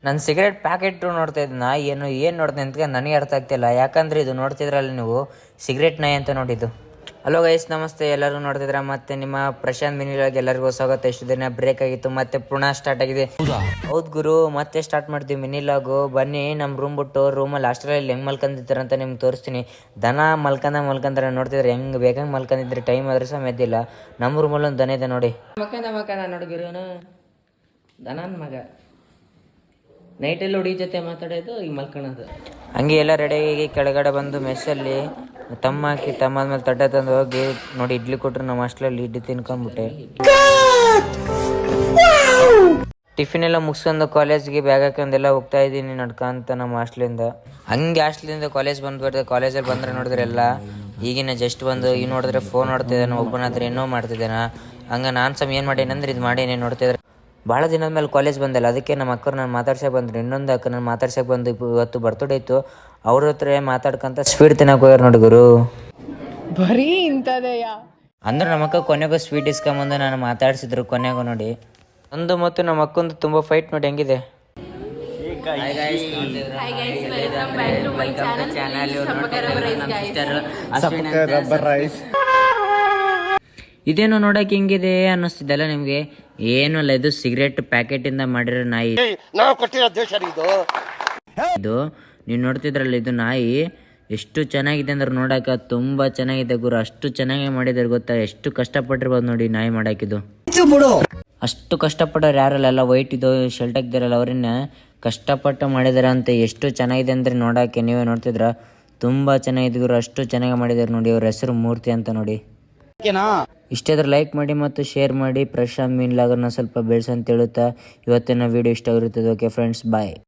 ನಾನು cigarette packet ನೋಡ್ತಾ ಇದ್ನ ಏನು ನೋಡ್ತೀನಿ ಅಂತ ನನಗೆ ಅರ್ಥ ಆಗ್ತಿಲ್ಲ. ಯಾಕಂದ್ರೆ ಇದು ನೋಡ್ತಿದ್ರಲ್ಲ ನೀವು, ಸಿಗರೇಟ್ ನಾಯಿ ಅಂತ ನೋಡಿದ್ದು. ಹಲೋ ಗೈಸ್, ನಮಸ್ತೆ. ಎಲ್ಲರೂ ನೋಡ್ತಿದ್ರ ಮತ್ತೆ ನಿಮ್ಮ ಪ್ರಶಾಂತ್ ಮಿನಿಲಾಗ್ ಎಲ್ಲರಿಗೂ ಸ್ವಾಗತ. ಎಷ್ಟು ದಿನ ಬ್ರೇಕ್ ಆಗಿತ್ತು, ಮತ್ತೆ ಪುನಃ ಸ್ಟಾರ್ಟ್ ಆಗಿದೆ. ಹೌದ್ ಗುರು, ಮತ್ತೆ ಸ್ಟಾರ್ಟ್ ಮಾಡ್ತೀವಿ ಮಿನಿಲಾಗು. ಬನ್ನಿ ನಮ್ಮ ರೂಮ್ ಬಿಟ್ಟು ರೂಮಲ್ಲಿ ಹಾಸ್ಟೆಲಲ್ಲಿ ಹೆಂಗ್ ಮಲ್ಕೊಂಡಿರ್ತಾರೆ ಅಂತ ನಿಮ್ಗೆ ತೋರಿಸ್ತೀನಿ. ದನ ಮಲ್ಕೊಂತಾರೆ ನೋಡ್ತಿದ್ರೆ, ಹೆಂಗ್ ಬೇಕಂಗೆ ಮಲ್ಕೊಂಡಿದ್ರೆ ಟೈಮ್ ಆದ್ರೂ ಸಹ ಮೆದ್ದಿಲ್ಲ. ನಮ್ಮ ರೂಮಲ್ಲಿ ಒಂದು ದನ ಇದೆ ನೋಡಿ. ಮಕ್ಕಂದ ನೋಡಿಗಿರೋನು ದನನ್ ಮಗ ನೈಟಲ್ಲಿ ಹುಡುಗಿ ಜೊತೆ ಮಾತಾಡೋದು, ಈಗ ಮಲ್ಕೊಳ್ಳೋದು. ಹಂಗೆ ಎಲ್ಲ ರೆಡಿಯಾಗಿ ಕೆಳಗಡೆ ಬಂದು ಮೆಸ್ಸಲ್ಲಿ ತಮ್ಮ ಹಾಕಿ ಆದ್ಮೇಲೆ ತಟ್ಟೆ ತಂದು ಹೋಗಿ ನೋಡಿ ಇಡ್ಲಿ ಕೊಟ್ಟರು. ನಮ್ಮ ಹಾಸ್ಟೆಲಲ್ಲಿ ಇಡ್ಲಿ ತಿನ್ಕೊಂಡ್ಬಿಟ್ಟೆ. ಟಿಫಿನ್ ಎಲ್ಲ ಮುಗಿಸ್ಕೊಂಡು ಕಾಲೇಜ್ಗೆ ಬ್ಯಾಗ್ ಹಾಕೊಂಡೆಲ್ಲ ಹೋಗ್ತಾ ಇದ್ದೀನಿ ನಡ್ಕೊಂತ ನಮ್ಮ ಹಾಸ್ಟ್ಲಿಂದ. ಹಂಗೆ ಹಾಸ್ಟ್ಲಿಂದ ಕಾಲೇಜ್ ಬಂದ್ಬಿಡ್ದೆ. ಕಾಲೇಜಲ್ಲಿ ಬಂದರೆ ನೋಡಿದ್ರೆ ಎಲ್ಲ ಈಗಿನ ಜಸ್ಟ್ ಬಂದು ಈಗ ನೋಡಿದ್ರೆ ಫೋನ್ ನೋಡ್ತಿದ್ದಾನೆ, ಒಬ್ಬನ ಹತ್ರ ಏನೋ ಮಾಡ್ತಿದ್ದಾನೆ. ಹಂಗೆ ನಾನು ಸಮ ಏನು ಮಾಡೀನಂದ್ರೆ ಇದು ಮಾಡೀನಿ. ನೋಡ್ತಿದ್ರೆ ಭಾಳ ದಿನದ ಮೇಲೆ ಕಾಲೇಜ್ ಬಂದಲ್ಲ, ಅದಕ್ಕೆ ನಮ್ಮ ಅಕ್ಕರು ನಾನು ಮಾತಾಡ್ಸಕ್ಕೆ ಬಂದ್ರು. ಇನ್ನೊಂದು ಅಕ್ಕ ನಾನು ಮಾತಾಡ್ಸಕ್ಕೆ ಬಂದು ಇವತ್ತು ಬರ್ತಡೇ ಇತ್ತು. ಅವ್ರ ಹತ್ರ ಮಾತಾಡ್ಕೊಂತ ಸ್ವೀಟ್ ತಿನ್ನಕ್ಕೆ ಹೋಗ್ಯಾರ ನೋಡಿ ಗುರು. ಬರೀ ಇಂಥದೆಯ ಅಂದ್ರೆ ನಮ್ಮ ಅಕ್ಕ ಕೊನೆಗೂ ಸ್ವೀಟ್ ಇಸ್ಕೊಂಬಂದು ನಾನು ಮಾತಾಡ್ಸಿದ್ರು ಕೊನೆಗೂ ನೋಡಿ. ಒಂದು ಮತ್ತು ನಮ್ಮ ಅಕ್ಕೊಂದು ತುಂಬ ಫೈಟ್ ನೋಡಿ ಹೆಂಗಿದೆ. ಇದೇನು ನೋಡಕ್ಕೆ ಹಿಂಗಿದೆ ಅನ್ನಿಸ್ತಿದ್ದಲ್ಲ ನಿಮಗೆ? ಏನು ಅಲ್ಲ, ಇದು ಸಿಗರೇಟ್ ಪ್ಯಾಕೆಟಿಂದ ಮಾಡಿರೋ ನಾಯಿ. ಇದು ನೀವು ನೋಡ್ತಿದ್ರಲ್ಲ, ಇದು ನಾಯಿ ಎಷ್ಟು ಚೆನ್ನಾಗಿದೆ ಅಂದ್ರೆ ನೋಡಕ್ಕೆ ತುಂಬ ಚೆನ್ನಾಗಿದೆ ಗುರು. ಅಷ್ಟು ಚೆನ್ನಾಗಿ ಮಾಡಿದಾರೆ ಗೊತ್ತಾ? ಎಷ್ಟು ಕಷ್ಟಪಟ್ಟಿರ್ಬೋದು ನೋಡಿ ನಾಯಿ ಮಾಡಾಕಿದು. ಅಷ್ಟು ಕಷ್ಟಪಟ್ಟವ್ರು ಯಾರಲ್ಲ, ವೈಟ್ ಇದು ಶರ್ಟ್ ಹಾಕ್ದಿರಲ್ಲ ಅವ್ರನ್ನ ಕಷ್ಟಪಟ್ಟು ಮಾಡಿದಾರೆ ಅಂತ. ಎಷ್ಟು ಚೆನ್ನಾಗಿದೆ ಅಂದರೆ ನೋಡೋಕ್ಕೆ ನೀವೇ ನೋಡ್ತಿದ್ರ, ತುಂಬ ಚೆನ್ನಾಗಿದೆ ಗುರು. ಅಷ್ಟು ಚೆನ್ನಾಗಿ ಮಾಡಿದ್ದಾರೆ ನೋಡಿ. ಅವ್ರ ಹೆಸರು ಮೂರ್ತಿ ಅಂತ ನೋಡಿ. ಇಷ್ಟಾದ್ರೆ ಲೈಕ್ ಮಾಡಿ ಮತ್ತು ಶೇರ್ ಮಾಡಿ. ಪ್ರಶಾಂತ್ ಮಿನಿಲಾಗನ್ನ ಸ್ವಲ್ಪ ಬೆಳೆಸಂತ ಹೇಳುತ್ತಾ ಇವತ್ತಿನ ವಿಡಿಯೋ ಇಷ್ಟ ಆಗಿರುತ್ತದೆ. ಓಕೆ ಫ್ರೆಂಡ್ಸ್, ಬಾಯ್.